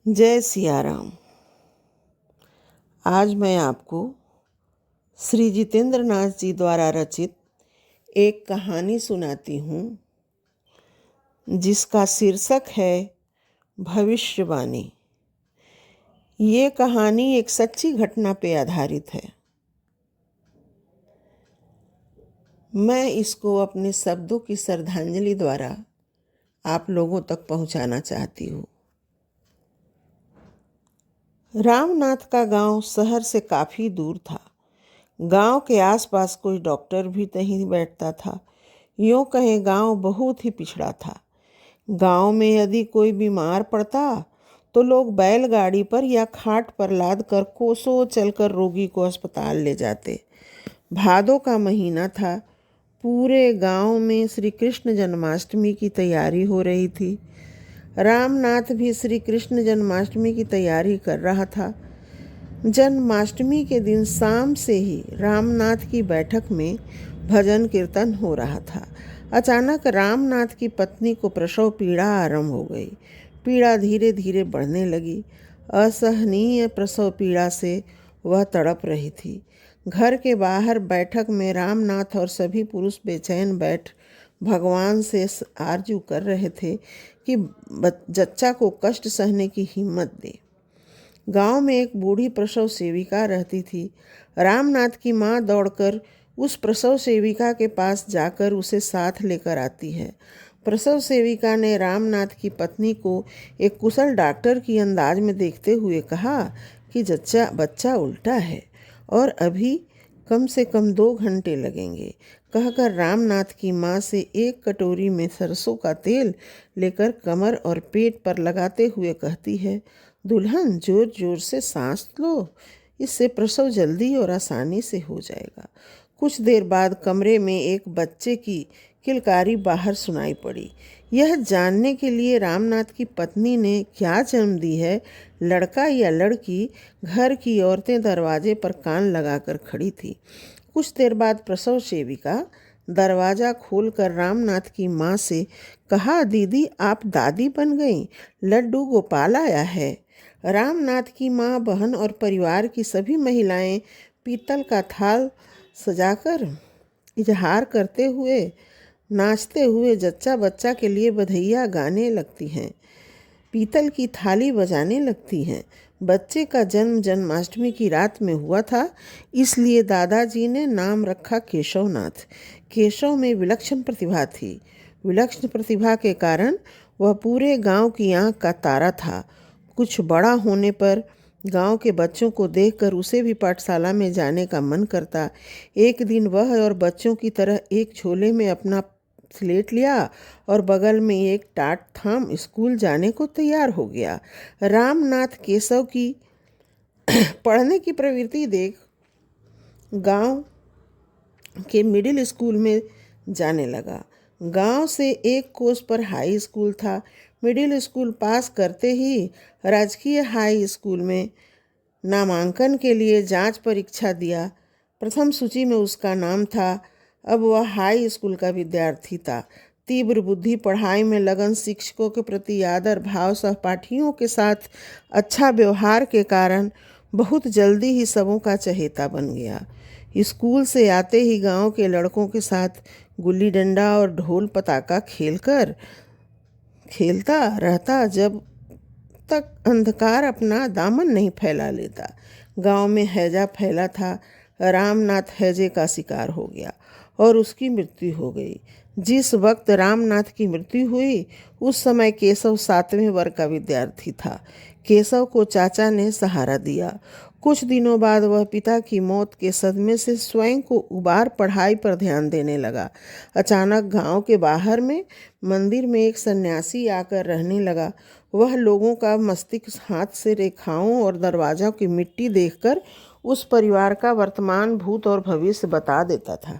जय सिया राम। आज मैं आपको श्री जितेंद्र नाथ जी द्वारा रचित एक कहानी सुनाती हूँ जिसका शीर्षक है भविष्यवाणी। ये कहानी एक सच्ची घटना पर आधारित है। मैं इसको अपने शब्दों की श्रद्धांजलि द्वारा आप लोगों तक पहुँचाना चाहती हूँ। रामनाथ का गांव शहर से काफ़ी दूर था। गांव के आसपास कोई डॉक्टर भी नहीं बैठता था। यूँ कहें गांव बहुत ही पिछड़ा था। गांव में यदि कोई बीमार पड़ता तो लोग बैलगाड़ी पर या खाट पर लाद कर कोसों चलकर रोगी को अस्पताल ले जाते। भादों का महीना था। पूरे गांव में श्री कृष्ण जन्माष्टमी की तैयारी हो रही थी। रामनाथ भी श्री कृष्ण जन्माष्टमी की तैयारी कर रहा था। जन्माष्टमी के दिन शाम से ही रामनाथ की बैठक में भजन कीर्तन हो रहा था। अचानक रामनाथ की पत्नी को प्रसव पीड़ा आरंभ हो गई। पीड़ा धीरे धीरे बढ़ने लगी। असहनीय प्रसव पीड़ा से वह तड़प रही थी। घर के बाहर बैठक में रामनाथ और सभी पुरुष बेचैन बैठ भगवान से आरजू कर रहे थे कि जच्चा को कष्ट सहने की हिम्मत दे। गांव में एक बूढ़ी प्रसव सेविका रहती थी। रामनाथ की माँ दौड़कर उस प्रसव सेविका के पास जाकर उसे साथ लेकर आती है। प्रसव सेविका ने रामनाथ की पत्नी को एक कुशल डॉक्टर की अंदाज में देखते हुए कहा कि बच्चा उल्टा है और अभी कम से कम 2 घंटे लगेंगे। कहकर रामनाथ की माँ से एक कटोरी में सरसों का तेल लेकर कमर और पेट पर लगाते हुए कहती है, दुल्हन जोर जोर से सांस लो, इससे प्रसव जल्दी और आसानी से हो जाएगा। कुछ देर बाद कमरे में एक बच्चे की किलकारी बाहर सुनाई पड़ी। यह जानने के लिए रामनाथ की पत्नी ने क्या जन्म दी है, लड़का या लड़की, घर की औरतें दरवाजे पर कान लगाकर खड़ी थी। कुछ देर बाद प्रसव सेविका दरवाज़ा खोलकर रामनाथ की माँ से कहा, दीदी आप दादी बन गईं, लड्डू गोपाल आया है। रामनाथ की माँ, बहन और परिवार की सभी महिलाएं पीतल का थाल सजाकर इजहार करते हुए नाचते हुए जच्चा बच्चा के लिए बधाइयाँ गाने लगती हैं, पीतल की थाली बजाने लगती हैं। बच्चे का जन्म जन्माष्टमी की रात में हुआ था, इसलिए दादाजी ने नाम रखा केशवनाथ। केशव में विलक्षण प्रतिभा थी। विलक्षण प्रतिभा के कारण वह पूरे गांव की आंख का तारा था। कुछ बड़ा होने पर गांव के बच्चों को देखकर उसे भी पाठशाला में जाने का मन करता। एक दिन वह और बच्चों की तरह एक झोले में अपना स्लेट लिया और बगल में एक टाट थाम स्कूल जाने को तैयार हो गया। रामनाथ केशव की पढ़ने की प्रवृत्ति देख गांव के मिडिल स्कूल में जाने लगा। गांव से 1 कोस पर हाई स्कूल था। मिडिल स्कूल पास करते ही राजकीय हाई स्कूल में नामांकन के लिए जांच परीक्षा दिया। प्रथम सूची में उसका नाम था। अब वह हाई स्कूल का विद्यार्थी था। तीव्र बुद्धि, पढ़ाई में लगन, शिक्षकों के प्रति आदर भाव, सहपाठियों के साथ अच्छा व्यवहार के कारण बहुत जल्दी ही सबों का चहेता बन गया। स्कूल से आते ही गांव के लड़कों के साथ गुल्ली डंडा और ढोल पताका खेलता रहता जब तक अंधकार अपना दामन नहीं फैला लेता। गांव में हैजा फैला था। रामनाथ हैजे का शिकार हो गया और उसकी मृत्यु हो गई। जिस वक्त रामनाथ की मृत्यु हुई उस समय केशव 7वें वर्ग का विद्यार्थी था। केशव को चाचा ने सहारा दिया। कुछ दिनों बाद वह पिता की मौत के सदमे से स्वयं को उबार पढ़ाई पर ध्यान देने लगा। अचानक गांव के बाहर में मंदिर में एक सन्यासी आकर रहने लगा। वह लोगों का मस्तिष्क हाथ से रेखाओं और दरवाज़ों की मिट्टी देखकर उस परिवार का वर्तमान, भूत और भविष्य बता देता था।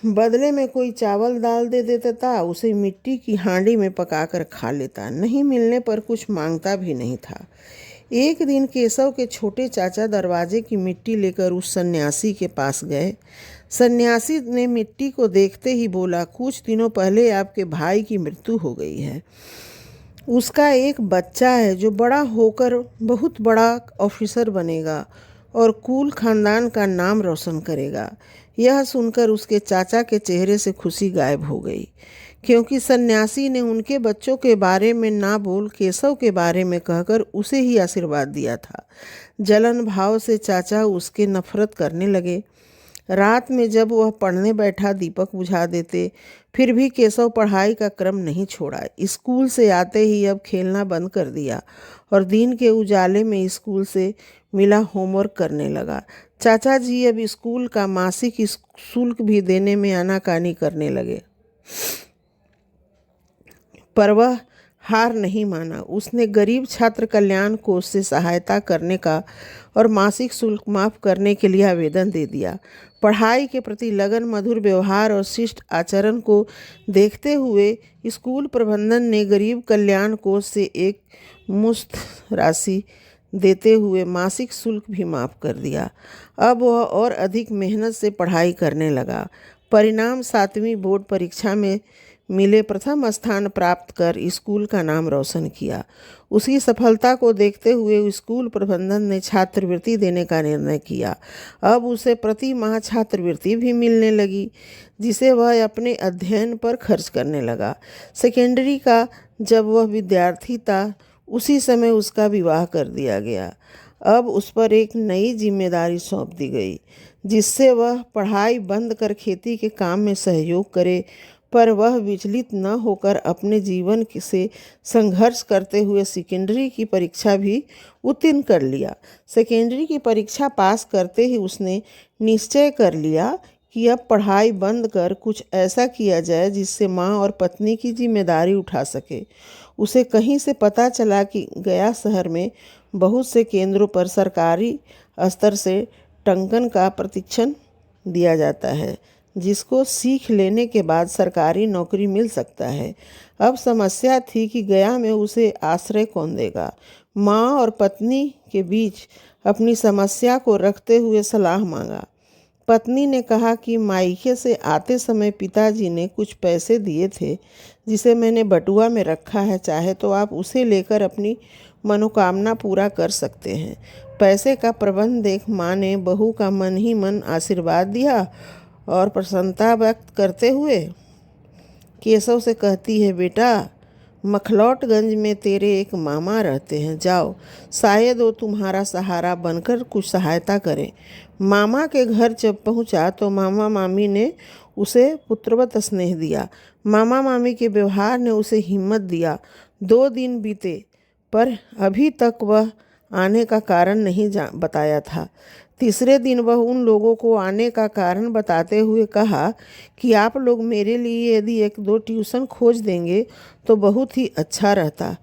बदले में कोई चावल दाल दे देता था, उसे मिट्टी की हांडी में पकाकर खा लेता। नहीं मिलने पर कुछ मांगता भी नहीं था। एक दिन केशव के छोटे चाचा दरवाजे की मिट्टी लेकर उस सन्यासी के पास गए। सन्यासी ने मिट्टी को देखते ही बोला, कुछ दिनों पहले आपके भाई की मृत्यु हो गई है। उसका एक बच्चा है जो बड़ा होकर बहुत बड़ा ऑफिसर बनेगा और कुल खानदान का नाम रोशन करेगा। यह सुनकर उसके चाचा के चेहरे से खुशी गायब हो गई, क्योंकि सन्यासी ने उनके बच्चों के बारे में ना बोल केशव के बारे में कहकर उसे ही आशीर्वाद दिया था। जलन भाव से चाचा उसके नफरत करने लगे। रात में जब वह पढ़ने बैठा दीपक बुझा देते, फिर भी केशव पढ़ाई का क्रम नहीं छोड़ा। स्कूल से आते ही अब खेलना बंद कर दिया और दिन के उजाले में स्कूल से मिला होमवर्क करने लगा। चाचा जी अब स्कूल का मासिक शुल्क भी देने में आनाकानी करने लगे, पर वह हार नहीं माना। उसने गरीब छात्र कल्याण कोष से सहायता करने का और मासिक शुल्क माफ़ करने के लिए आवेदन दे दिया। पढ़ाई के प्रति लगन, मधुर व्यवहार और शिष्ट आचरण को देखते हुए स्कूल प्रबंधन ने गरीब कल्याण कोष से एक मुश्त राशि देते हुए मासिक शुल्क भी माफ़ कर दिया। अब वह और अधिक मेहनत से पढ़ाई करने लगा। परिणाम 7वीं बोर्ड परीक्षा में मिले प्रथम स्थान प्राप्त कर स्कूल का नाम रोशन किया। उसकी सफलता को देखते हुए स्कूल प्रबंधन ने छात्रवृत्ति देने का निर्णय किया। अब उसे प्रति माह छात्रवृत्ति भी मिलने लगी, जिसे वह अपने अध्ययन पर खर्च करने लगा। सेकेंडरी का जब वह विद्यार्थी था, उसी समय उसका विवाह कर दिया गया। अब उस पर एक नई जिम्मेदारी सौंप दी गई, जिससे वह पढ़ाई बंद कर खेती के काम में सहयोग करे, पर वह विचलित न होकर अपने जीवन से संघर्ष करते हुए सेकेंडरी की परीक्षा भी उत्तीर्ण कर लिया। सेकेंडरी की परीक्षा पास करते ही उसने निश्चय कर लिया कि अब पढ़ाई बंद कर कुछ ऐसा किया जाए जिससे माँ और पत्नी की जिम्मेदारी उठा सके। उसे कहीं से पता चला कि गया शहर में बहुत से केंद्रों पर सरकारी स्तर से टंकन का प्रशिक्षण दिया जाता है, जिसको सीख लेने के बाद सरकारी नौकरी मिल सकता है। अब समस्या थी कि गया में उसे आश्रय कौन देगा। माँ और पत्नी के बीच अपनी समस्या को रखते हुए सलाह मांगा। पत्नी ने कहा कि मायके से आते समय पिताजी ने कुछ पैसे दिए थे, जिसे मैंने बटुआ में रखा है, चाहे तो आप उसे लेकर अपनी मनोकामना पूरा कर सकते हैं। पैसे का प्रबंध देख माँ ने बहू का मन ही मन आशीर्वाद दिया और प्रसन्नता व्यक्त करते हुए केशव से कहती है, बेटा, मखलौटगंज में तेरे एक मामा रहते हैं, जाओ, शायद वो तुम्हारा सहारा बनकर कुछ सहायता करें। मामा के घर जब पहुंचा तो मामा मामी ने उसे पुत्रवत स्नेह दिया। मामा मामी के व्यवहार ने उसे हिम्मत दिया। 2 दिन बीते, पर अभी तक वह आने का कारण नहीं बताया था। तीसरे दिन वह उन लोगों को आने का कारण बताते हुए कहा कि आप लोग मेरे लिए यदि 1-2 ट्यूशन खोज देंगे तो बहुत ही अच्छा रहता।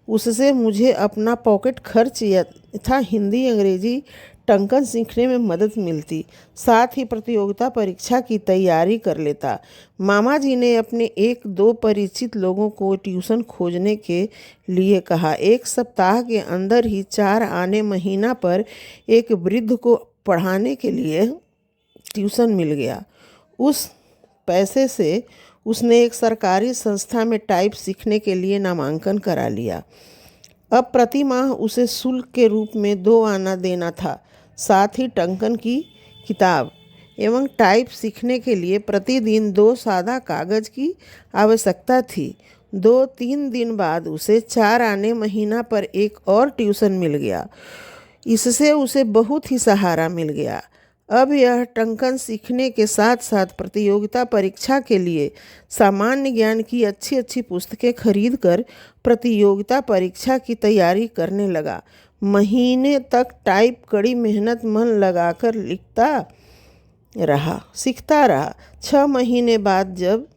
उससे मुझे अपना पॉकेट खर्च यथा हिंदी अंग्रेजी टंकन सीखने में मदद मिलती, साथ ही प्रतियोगिता परीक्षा की तैयारी कर लेता। मामा जी ने अपने 1-2 परिचित लोगों को ट्यूशन खोजने के लिए कहा। 1 सप्ताह के अंदर ही 4 आने महीना पर एक वृद्ध को पढ़ाने के लिए ट्यूशन मिल गया। उस पैसे से उसने एक सरकारी संस्था में टाइप सीखने के लिए नामांकन करा लिया। अब प्रति माह उसे शुल्क के रूप में 2 आना देना था। साथ ही टंकन की किताब एवं टाइप सीखने के लिए प्रतिदिन 2 सादा कागज की आवश्यकता थी। 2-3 दिन बाद उसे 4 आने महीना पर एक और ट्यूशन मिल गया। इससे उसे बहुत ही सहारा मिल गया। अब यह टंकन सीखने के साथ साथ प्रतियोगिता परीक्षा के लिए सामान्य ज्ञान की अच्छी अच्छी पुस्तकें खरीद कर प्रतियोगिता परीक्षा की तैयारी करने लगा। महीने तक टाइप कड़ी मेहनत मन लगाकर सीखता रहा। 6 महीने बाद जब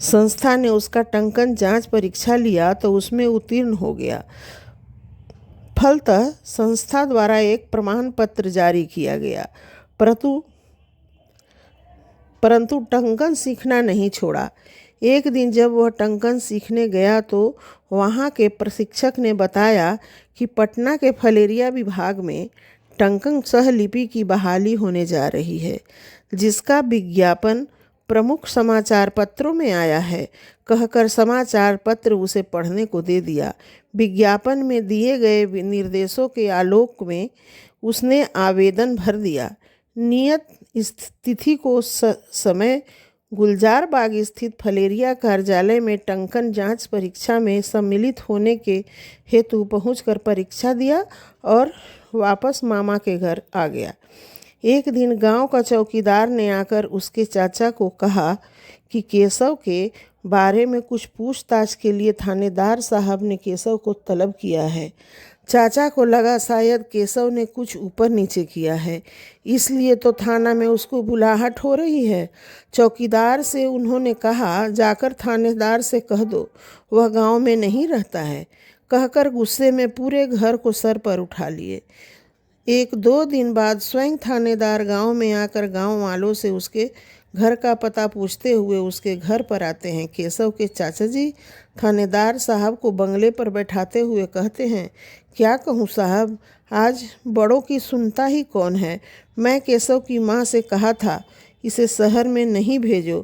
संस्था ने उसका टंकन जांच परीक्षा लिया तो उसमें उत्तीर्ण हो गया। फलतः संस्था द्वारा एक प्रमाण पत्र जारी किया गया, परंतु टंकन सीखना नहीं छोड़ा। एक दिन जब वह टंकन सीखने गया तो वहाँ के प्रशिक्षक ने बताया कि पटना के फलेरिया विभाग में टंकन सहलिपि की बहाली होने जा रही है, जिसका विज्ञापन प्रमुख समाचार पत्रों में आया है, कहकर समाचार पत्र उसे पढ़ने को दे दिया। विज्ञापन में दिए गए निर्देशों के आलोक में उसने आवेदन भर दिया। नियत तिथि को समय गुलजार बाग स्थित फलेरिया कार्यालय में टंकन जांच परीक्षा में सम्मिलित होने के हेतु पहुंचकर परीक्षा दिया और वापस मामा के घर आ गया। एक दिन गांव का चौकीदार ने आकर उसके चाचा को कहा कि केशव के बारे में कुछ पूछताछ के लिए थानेदार साहब ने केशव को तलब किया है। चाचा को लगा शायद केशव ने कुछ ऊपर नीचे किया है, इसलिए तो थाना में उसको बुलाहट हो रही है। चौकीदार से उन्होंने कहा, जाकर थानेदार से कह दो वह गांव में नहीं रहता है। कहकर गुस्से में पूरे घर को सर पर उठा लिए। 1-2 दिन बाद स्वयं थानेदार गांव में आकर गांव वालों से उसके घर का पता पूछते हुए उसके घर पर आते हैं। केशव के चाचा जी थानेदार साहब को बंगले पर बैठाते हुए कहते हैं, क्या कहूँ साहब, आज बड़ों की सुनता ही कौन है। मैं केशव की माँ से कहा था इसे शहर में नहीं भेजो,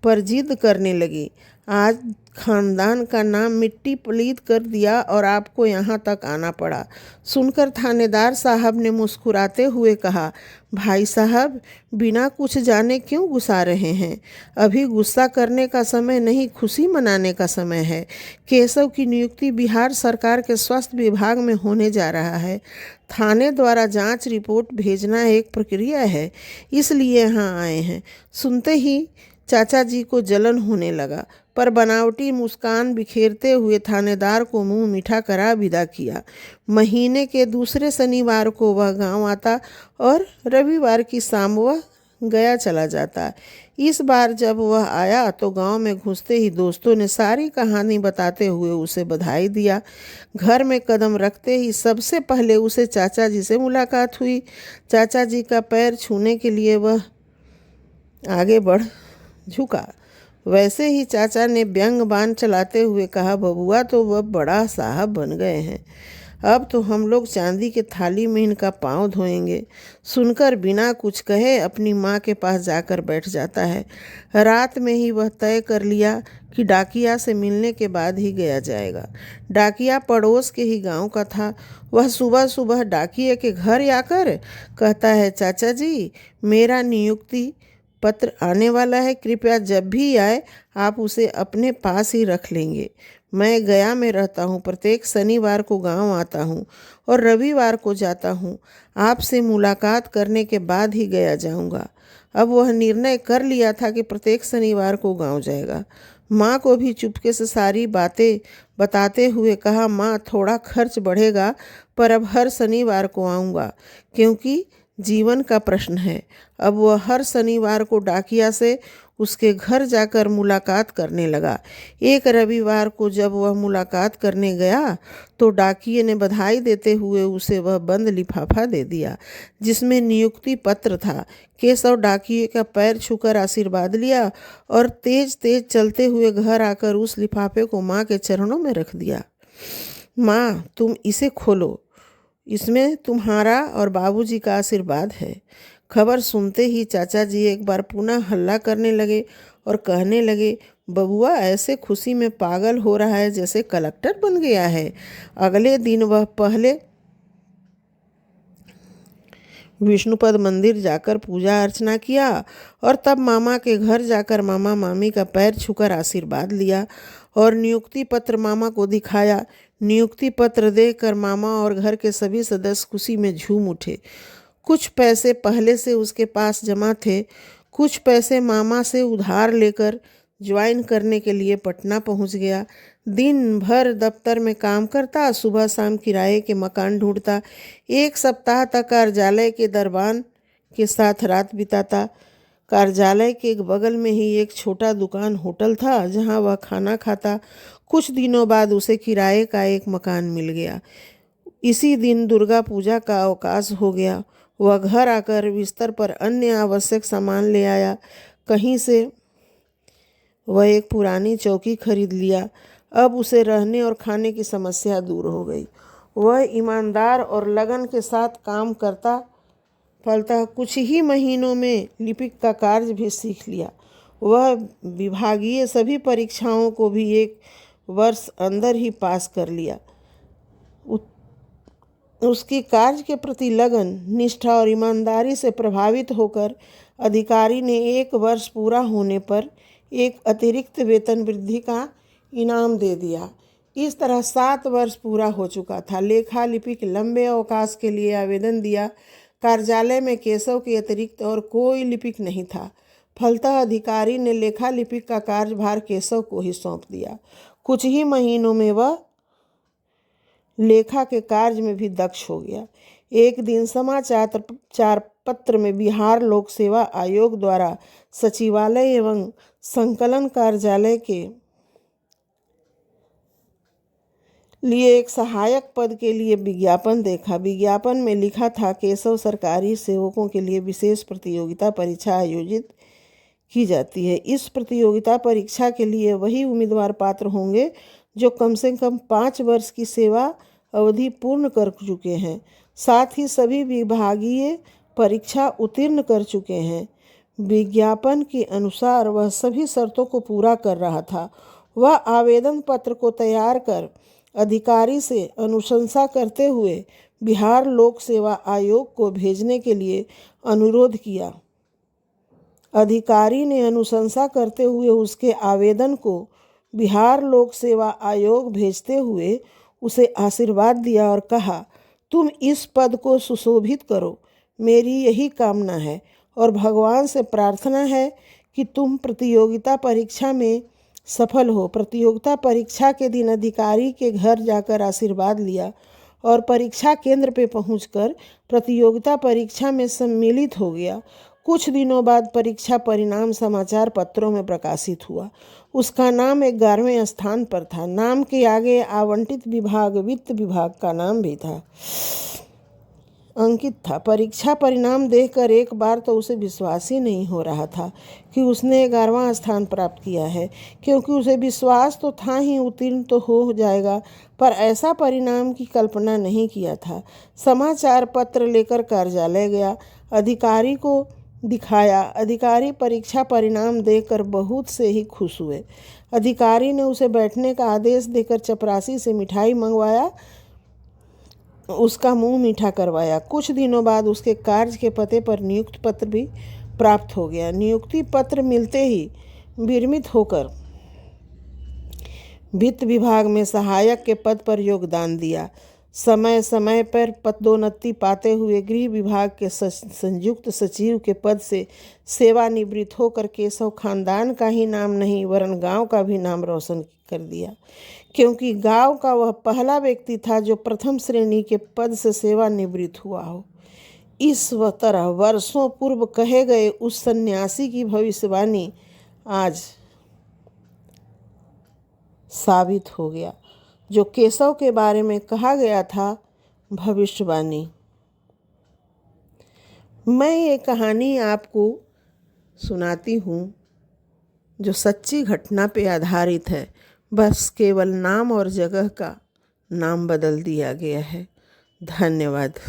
पर जिद करने लगी। आज खानदान का नाम मिट्टी पलीत कर दिया और आपको यहाँ तक आना पड़ा। सुनकर थानेदार साहब ने मुस्कुराते हुए कहा, भाई साहब, बिना कुछ जाने क्यों गुस्सा रहे हैं? अभी गुस्सा करने का समय नहीं, खुशी मनाने का समय है। केशव की नियुक्ति बिहार सरकार के स्वास्थ्य विभाग में होने जा रहा है। थाने द्वारा जांच रिपोर्ट भेजना एक प्रक्रिया है, इसलिए यहाँ आए हैं। सुनते ही चाचा जी को जलन होने लगा, पर बनावटी मुस्कान बिखेरते हुए थानेदार को मुंह मीठा करा विदा किया। महीने के दूसरे शनिवार को वह गांव आता और रविवार की शाम वह गया चला जाता। इस बार जब वह आया तो गांव में घुसते ही दोस्तों ने सारी कहानी बताते हुए उसे बधाई दिया। घर में कदम रखते ही सबसे पहले उसे चाचा जी से मुलाकात हुई। चाचा जी का पैर छूने के लिए वह आगे बढ़ झुका। वैसे ही चाचा ने व्यंग बाण चलाते हुए कहा, बबुआ तो वह बड़ा साहब बन गए हैं, अब तो हम लोग चांदी के थाली में इनका पाँव धोएंगे। सुनकर बिना कुछ कहे अपनी माँ के पास जाकर बैठ जाता है। रात में ही वह तय कर लिया कि डाकिया से मिलने के बाद ही गया जाएगा। डाकिया पड़ोस के ही गांव का था। वह सुबह सुबह डाकिये के घर आकर कहता है, चाचा जी, मेरा नियुक्ति पत्र आने वाला है, कृपया जब भी आए आप उसे अपने पास ही रख लेंगे। मैं गया में रहता हूँ, प्रत्येक शनिवार को गांव आता हूँ और रविवार को जाता हूँ। आपसे मुलाकात करने के बाद ही गया जाऊँगा। अब वह निर्णय कर लिया था कि प्रत्येक शनिवार को गांव जाएगा। माँ को भी चुपके से सारी बातें बताते हुए कहा, माँ, थोड़ा खर्च बढ़ेगा, पर अब हर शनिवार को आऊँगा, क्योंकि जीवन का प्रश्न है। अब वह हर शनिवार को डाकिया से उसके घर जाकर मुलाकात करने लगा। एक रविवार को जब वह मुलाकात करने गया तो डाकिये ने बधाई देते हुए उसे वह बंद लिफाफा दे दिया जिसमें नियुक्ति पत्र था। केशव डाकिये का पैर छूकर आशीर्वाद लिया और तेज तेज चलते हुए घर आकर उस लिफाफे को माँ के चरणों में रख दिया। माँ, तुम इसे खोलो, इसमें तुम्हारा और बाबूजी का आशीर्वाद है। खबर सुनते ही चाचा जी एक बार पुनः हल्ला करने लगे और कहने लगे, बबुआ ऐसे खुशी में पागल हो रहा है जैसे कलेक्टर बन गया है। अगले दिन वह पहले विष्णुपद मंदिर जाकर पूजा अर्चना किया और तब मामा के घर जाकर मामा मामी का पैर छूकर आशीर्वाद लिया और नियुक्ति पत्र मामा को दिखाया। नियुक्ति पत्र देखकर मामा और घर के सभी सदस्य खुशी में झूम उठे। कुछ पैसे पहले से उसके पास जमा थे, कुछ पैसे मामा से उधार लेकर ज्वाइन करने के लिए पटना पहुंच गया। दिन भर दफ्तर में काम करता, सुबह शाम किराए के मकान ढूंढता। 1 सप्ताह तक कार्यालय के दरबान के साथ रात बिताता। कार्यालय के बगल में ही एक छोटा दुकान होटल था जहां वह खाना खाता। कुछ दिनों बाद उसे किराए का एक मकान मिल गया। इसी दिन दुर्गा पूजा का अवकाश हो गया। वह घर आकर बिस्तर पर अन्य आवश्यक सामान ले आया। कहीं से वह एक पुरानी चौकी खरीद लिया। अब उसे रहने और खाने की समस्या दूर हो गई। वह ईमानदार और लगन के साथ काम करता फलता कुछ ही महीनों में लिपिक का कार्य भी सीख लिया। वह विभागीय सभी परीक्षाओं को भी 1 वर्ष अंदर ही पास कर लिया। उसकी कार्य के प्रति लगन, निष्ठा और ईमानदारी से प्रभावित होकर अधिकारी ने 1 वर्ष पूरा होने पर एक अतिरिक्त वेतन वृद्धि का इनाम दे दिया। इस तरह 7 वर्ष पूरा हो चुका था। लेखा लिपिक लंबे अवकाश के लिए आवेदन दिया। कार्यालय में केशव के अतिरिक्त और कोई लिपिक नहीं था। फलतः अधिकारी ने लेखा लिपिक का कार्यभार केशव को ही सौंप दिया। कुछ ही महीनों में वह लेखा के कार्य में भी दक्ष हो गया। एक दिन समाचार पत्र में बिहार लोक सेवा आयोग द्वारा सचिवालय एवं संकलन कार्यालय के लिए एक सहायक पद के लिए विज्ञापन देखा। विज्ञापन में लिखा था, केशव सरकारी सेवकों के लिए विशेष प्रतियोगिता परीक्षा आयोजित की जाती है। इस प्रतियोगिता परीक्षा के लिए वही उम्मीदवार पात्र होंगे जो कम से कम 5 वर्ष की सेवा अवधि पूर्ण कर चुके हैं, साथ ही सभी विभागीय परीक्षा उत्तीर्ण कर चुके हैं। विज्ञापन के अनुसार वह सभी शर्तों को पूरा कर रहा था। वह आवेदन पत्र को तैयार कर अधिकारी से अनुशंसा करते हुए बिहार लोक सेवा आयोग को भेजने के लिए अनुरोध किया। अधिकारी ने अनुशंसा करते हुए उसके आवेदन को बिहार लोक सेवा आयोग भेजते हुए उसे आशीर्वाद दिया और कहा, तुम इस पद को सुशोभित करो। मेरी यही कामना है और भगवान से प्रार्थना है कि तुम प्रतियोगिता परीक्षा में सफल हो। प्रतियोगिता परीक्षा के दिन अधिकारी के घर जाकर आशीर्वाद लिया और परीक्षा केंद्र पे पहुंचकर प्रतियोगिता परीक्षा में सम्मिलित हो गया। कुछ दिनों बाद परीक्षा परिणाम समाचार पत्रों में प्रकाशित हुआ। उसका नाम 11वें स्थान पर था। नाम के आगे आवंटित विभाग वित्त विभाग का नाम भी था अंकित था। परीक्षा परिणाम देखकर एक बार तो उसे विश्वास ही नहीं हो रहा था कि उसने 11वां स्थान प्राप्त किया है, क्योंकि उसे विश्वास तो था ही उत्तीर्ण तो हो जाएगा, पर ऐसा परिणाम की कल्पना नहीं किया था। समाचार पत्र लेकर कार्यालय गया, अधिकारी को दिखाया। अधिकारी परीक्षा परिणाम देखकर बहुत से ही खुश हुए। अधिकारी ने उसे बैठने का आदेश देकर चपरासी से मिठाई मंगवाया, उसका मुंह मीठा करवाया। कुछ दिनों बाद उसके कार्य के पते पर नियुक्ति पत्र भी प्राप्त हो गया। नियुक्ति पत्र मिलते ही विरमित होकर वित्त विभाग में सहायक के पद पर योगदान दिया। समय समय पर पदोन्नति पाते हुए गृह विभाग के संयुक्त सचिव के पद से सेवानिवृत्त होकर केशव खानदान का ही नाम नहीं वरन गांव का भी नाम रोशन कर दिया, क्योंकि गांव का वह पहला व्यक्ति था जो प्रथम श्रेणी के पद से सेवानिवृत्त हुआ हो। इस तरह वर्षों पूर्व कहे गए उस सन्यासी की भविष्यवाणी आज साबित हो गया। जो केशव के बारे में कहा गया था भविष्यवाणी। मैं ये कहानी आपको सुनाती हूँ जो सच्ची घटना पे आधारित है, बस केवल नाम और जगह का नाम बदल दिया गया है। धन्यवाद।